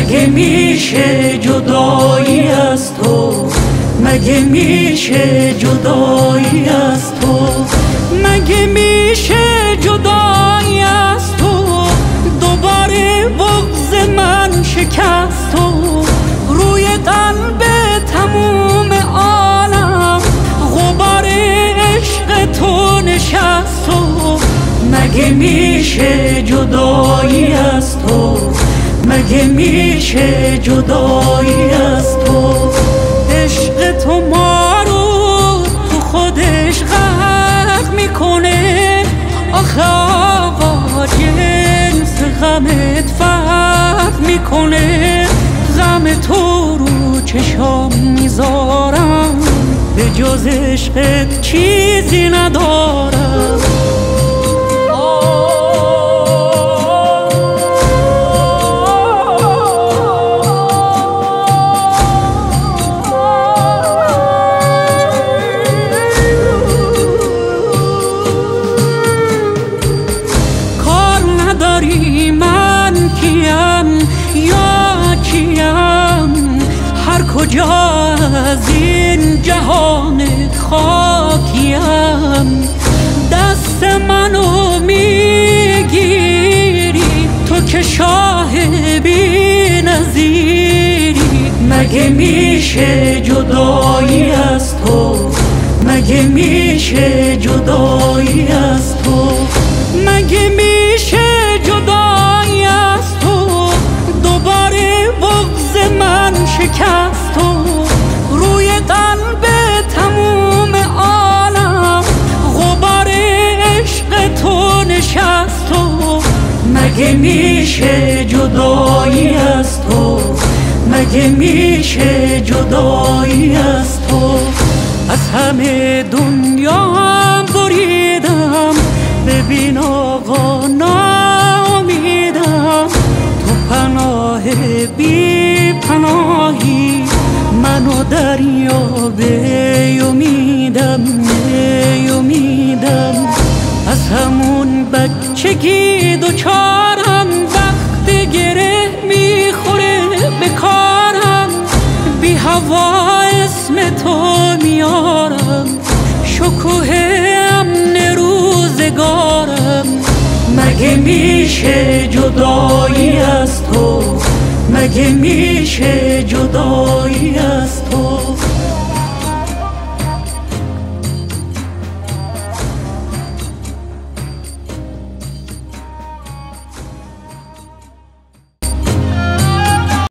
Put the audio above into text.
مگه میشه جدایی از تو، مگه میشه جدایی از تو، مگه میشه جدایی از تو، دوباره بغض من شکست تو، روی قلب تموم عالم غبار عشق تو نشست تو، مگه میشه جدایی از تو، مگه میشه جدایی از تو. عشق تو ما رو تو خودش غرق میکنه، آخه آقا جنس غمت فرق میکنه، غم تو رو چشام میذارم، به جز عشقت چیزی ندارم. من کیم یا کیم، هر کجا از این جهان خاکیم، دست منو میگیری تو که شاه بی نظیری، مگه میشه جدایی از تو، مگه میشه جدایی از تو، مگه میشه جدایی از تو، دوباره بغض من شکست تو، روی قلب تموم عالم غبار عشق تو نشست تو، مگه میشه جدایی از تو، مگه میشه جدایی از تو. از همه دنیا هم بریدم، ببین آقا ناامیدم، تو پناه بی پناهی، منو دریاب امیدم امیدم، از همون بچگی دوچارم، وقت گره میخوره به کارم، بی هوا اسم تو میارم، شکوه امن روزگارم، مگه میشه جدایی از تو، مگه میشه جدایی از تو.